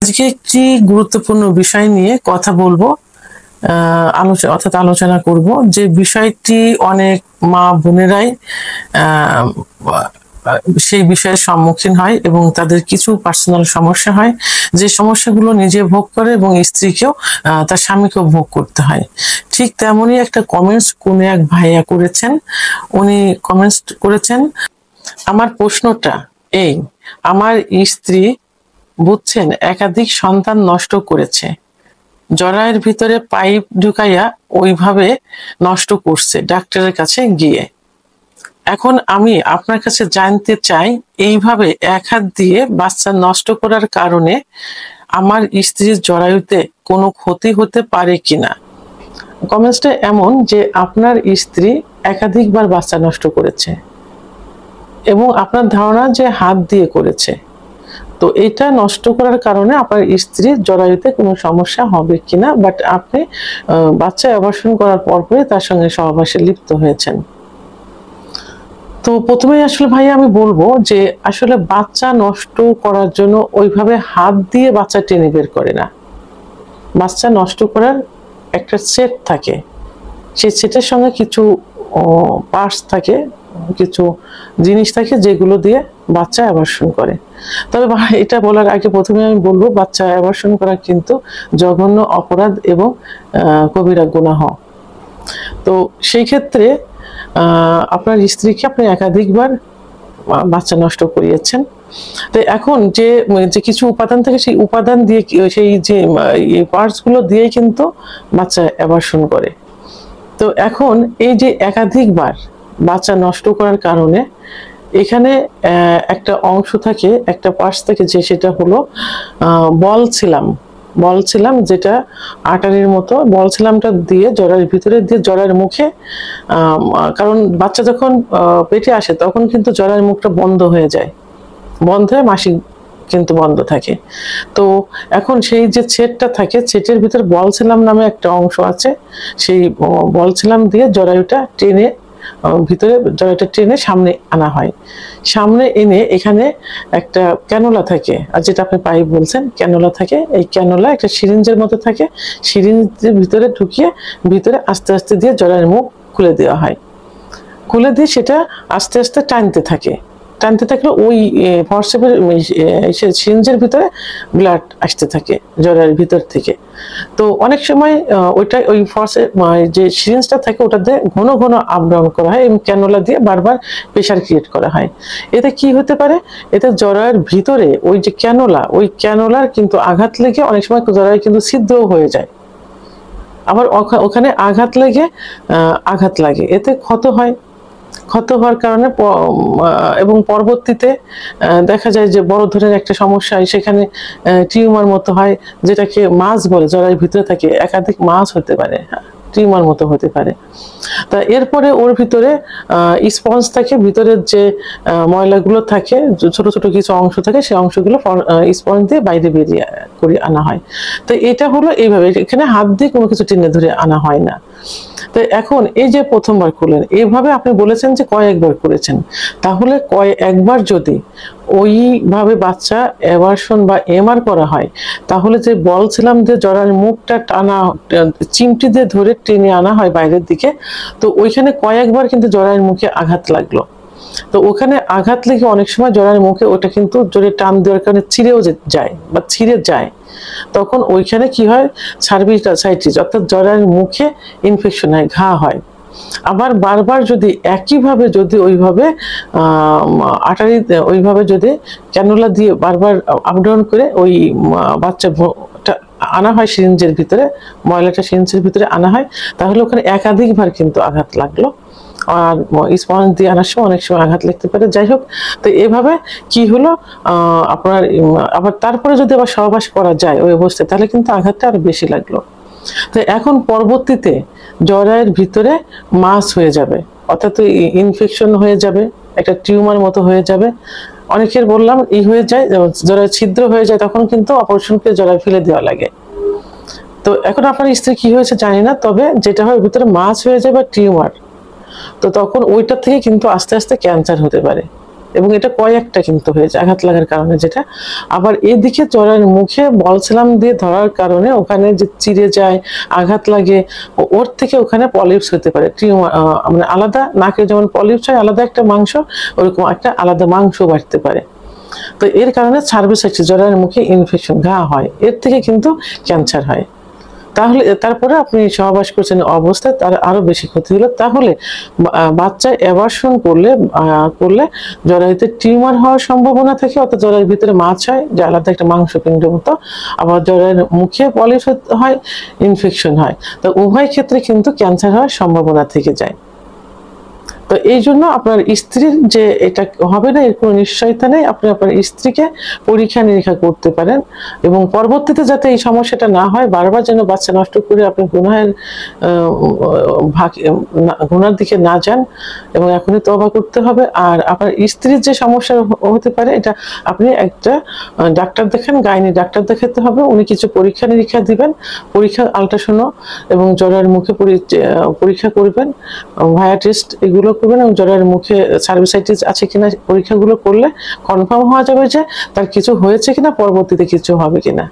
আজকে একটি গুরুত্বপূর্ণ বিষয় নিয়ে কথা বলবো, আলোচনা করব। যে বিষয়টি অনেক মা বোনেরাই সেই বিষয়ের সম্মুখীন হয় এবং তাদের কিছু পার্সোনাল সমস্যা হয়, যে সমস্যাগুলো নিজে ভোগ করে এবং স্ত্রীকেও তার স্বামীকেও ভোগ করতে হয়। ঠিক তেমনই একটা কমেন্টস কোন এক ভাইয়া করেছেন। উনি কমেন্টস করেছেন, আমার প্রশ্নটা এই, আমার স্ত্রী বুঝছেন একাধিক সন্তান নষ্ট করেছে, জরায়ের ভিতরে পাইপ ঢুকাইয়া ওইভাবে নষ্ট করছে ডাক্তারের কাছে গিয়ে। এখন আমি আপনার কাছে জানতে চাই, এইভাবে এক হাত দিয়ে বাচ্চা নষ্ট করার কারণে আমার স্ত্রীর জরায়ুতে কোনো ক্ষতি হতে পারে কিনা। কমেন্টসটা এমন যে আপনার স্ত্রী একাধিকবার বাচ্চা নষ্ট করেছে এবং আপনার ধারণা যে হাত দিয়ে করেছে। তো এটা নষ্ট করার কারণে আপনার স্ত্রীর জরায়ুতে কোনো সমস্যা হবে কিনা, বাট আপনি বাচ্চা অ্যাবর্শন করার পরপরই তার সঙ্গে সহবাসে লিপ্ত হয়েছেন। তো প্রথমেই আসলে ভাই আমি বলবো যে আসলে বাচ্চা নষ্ট করার জন্য ওইভাবে হাত দিয়ে বাচ্চা টেনে বের করে না। বাচ্চা নষ্ট করার একটা সেট থাকে, সেই সেটের সঙ্গে কিছু পার্টস থাকে, কিছু জিনিস থাকে যেগুলো দিয়ে বাচ্চা অ্যাবর্শন করে। তবে এটা বলার আগে প্রথমে আমি বলবো, বাচ্চা অ্যাবর্শন করা কিন্তু জঘন্য অপরাধ এবং কবিরা গুনাহ। তো সেই ক্ষেত্রে আপনার স্ত্রীকে আপনি একাধিকবার বাচ্চা নষ্ট করিয়েছেন। তো এখন যে কিছু উপাদান থাকে, সেই উপাদান দিয়ে সেই যে পার্টস গুলো দিয়ে কিন্তু বাচ্চা অ্যাবর্শন করে। তো এখন এই যে একাধিকবার বাচ্চা নষ্ট করার কারণে এখানে একটা অংশ থাকে, একটা পার্টস থাকে, যে সেটা হলো বলছিলাম যেটা আটারির মতো। বলছিলামটা দিয়ে জরার ভিতরে দিয়ে জরার মুখে, কারণ বাচ্চা যখন পেটে আসে তখন কিন্তু জরার মুখটা বন্ধ হয়ে যায়, বন্ধ হয়ে মাসিক কিন্তু বন্ধ থাকে। তো এখন সেই যে ছেদটা থাকে, ছেটের ভিতরে বলছিলাম নামে একটা অংশ আছে, সেই বলছিলাম দিয়ে জরায়ুটা টেনে ভিতরে জরায়ুটা টেনে সামনে আনা হয়। সামনে এনে এখানে একটা ক্যানোলা থাকে, আর যেটা আপনি পাইপ বলছেন ক্যানোলা থাকে, এই ক্যানোলা একটা সিরিঞ্জের মতো থাকে, সিরিঞ্জের ভিতরে ঢুকিয়ে ভিতরে আস্তে আস্তে দিয়ে জরায়ুর মুখ খুলে দেওয়া হয়। খুলে দিয়ে সেটা আস্তে আস্তে টানতে থাকলে ওই ফর্সেপের সিরিঞ্জের ভিতরে ব্লাড আসতে থাকে জরায়ুর ভিতর থেকে। তো অনেক সময় ওইটা ওই ফর্সে যে সিরিঞ্জটা থাকে ওটা দিয়ে ঘন ঘন আপ ডাউন করা হয় এবং ক্যানোলা দিয়ে বারবার প্রেশার ক্রিয়েট করা হয়। এতে কি হতে পারে, এতে জরায়ুর ভিতরে ওই যে ওই ক্যানোলার কিন্তু আঘাত লেগে অনেক সময় জরায়ু কিন্তু ছিদ্রও হয়ে যায়, আবার ওখানে আঘাত লাগে, এতে ক্ষত হওয়ার কারণে এবং পরবর্তীতে দেখা যায় যে বড় ধরনের একটা সমস্যা হয়, সেখানে টিউমার মতো হয়, যেটাকে মাছ বলে, জরায়ুর ভিতরে থাকে একাধিক মাছ হতে পারে, টিউমার মতো হতে পারে। তা এরপরে ওর ভিতরে স্পঞ্জ থাকে, ভিতরের যে ময়লাগুলো থাকে, ছোট ছোট কিছু অংশ থাকে, সেই অংশগুলো স্পঞ্জ দিয়ে বাইরে বেরিয়ে করে আনা হয়। তো এটা হলো এইভাবে, এখানে হাত দিয়ে কোনো কিছু টেনে ধরে আনা হয় না। তো এখন এই যে প্রথমবার করলেন, এইভাবে আপনি বলেছেন যে কয়েকবার করেছেন, তাহলে একবার যদি ওইভাবে বাচ্চা অ্যাবর্শন বা এমআর করা হয়, তাহলে যে বলছিলাম যে জরার মুখটা টানা চিমটি দিয়ে ধরে টেনে আনা হয় বাইরের দিকে, তো ওইখানে কয়েকবার কিন্তু জরায়ের মুখে আঘাত লাগলো। তো ওখানে আঘাত লেগে অনেক সময় জরায়ের মুখে ওটা কিন্তু জোরে টান দেওয়ার কারণে ছিঁড়ে যায়। তখন ওইখানে কি হয়, সার্ভিকাইটিস অর্থাৎ জরায়ের মুখে ইনফেকশন হয়, ঘা হয়। আবার বারবার যদি একইভাবে যদি ওইভাবে ওইভাবে যদি ক্যানোলা দিয়ে বারবার আপডাউন করে ওই বাচ্চা আনা হয় সিরিঞ্জের ভিতরে, ময়লাটা সিরিঞ্জের ভিতরে আনা হয়, তাহলে ওখানে একাধিকবার কিন্তু আঘাত লাগলো। আর স্পঞ্জ দিয়ে আনার সময় অনেক সময় আঘাত লাগতে পারে। যাই হোক, তো এভাবে কি হলো, আপনার আবার তারপরে যদি আবার সহবাস করা যায় ওই অবস্থায়, তাহলে কিন্তু আঘাতটা আরো বেশি লাগলো। তো এখন পরবর্তীতে জরায়ের ভিতরে মাস হয়ে যাবে, অর্থাৎ ইনফেকশন হয়ে যাবে, একটা টিউমার মতো হয়ে যাবে। অনেকের বললাম হয়ে যায়, জরায়ু ছিদ্র হয়ে যায়, তখন কিন্তু অপারেশন করে জরায়ু ফেলে দেওয়া লাগে। তো এখন আপনার স্ত্রী কি হয়েছে জানি না, তবে যেটা হয় ভিতরে মাস হয়ে যায় বা টিউমার, তো তখন ওইটা থেকে কিন্তু আস্তে আস্তে ক্যান্সার হতে পারে। এবং এটা কয়েকটা কিন্তু হয়ে যায় আঘাত লাগার কারণে যেটা। আবার এদিকে জরায়ুর মুখে বল সেলাম দিয়ে ধরার কারণে ওখানে যে চিড়ে যায়, আঘাত লাগে, ওর থেকে ওখানে পলিপস হতে পারে, টিউমার, মানে আলাদা, নাকে যেমন পলিপস হয় আলাদা একটা মাংস, ওরকম একটা আলাদা মাংস বাড়তে পারে। তো এর কারণে সার্ভিসাইটিস, জরায়ুর মুখে ইনফেকশন, ঘা হয়, এর থেকে কিন্তু ক্যান্সার হয়। তাহলে তারপরে আপনি সহবাস করছেন অবস্থায় তার আরো বেশি ক্ষতি হলো। তাহলে বাচ্চা অ্যাবর্শন করলে জরায়ুতে টিউমার হওয়ার সম্ভাবনা থাকে, অর্থাৎ জরায়ুর ভিতরে মাছ হয় যে আলাদা একটা মাংসপিণ্ডের মতো, আবার জরায়ুর মুখে পলিপ হয়, ইনফেকশন হয়। তো উভয় ক্ষেত্রে কিন্তু ক্যান্সার হওয়ার সম্ভাবনা থেকে যায়। তো এই জন্য আপনার স্ত্রীর যে এটা হবে না এর কোনো নিশ্চয়তা নেই, আপনি আপনার স্ত্রীকে পরীক্ষা নিরীক্ষা করতে পারেন, এবং পরবর্তীতে যাতে এই সমস্যাটা না হয়, বারবার যেন বাচ্চা নষ্ট করে আপনি গুনার দিকে না যান, এবং এখনই তওবা করতে হবে। আর আপনার স্ত্রীর যে সমস্যা হতে পারে, এটা আপনি একটা ডাক্তার দেখান, গাইনি ডাক্তার দেখাতে হবে, উনি কিছু পরীক্ষা নিরীক্ষা দিবেন, পরীক্ষা আল্ট্রাসাউন্ড এবং জরায়ুর মুখে পরীক্ষা করবেন, ভায়া টেস্ট এগুলো করবেন, এবং জরায়ুর মুখে সার্ভিসাইটিস আছে কিনা পরীক্ষাগুলো করলে কনফার্ম হওয়া যাবে যে তার কিছু হয়েছে কিনা, পরবর্তীতে কিছু হবে কিনা।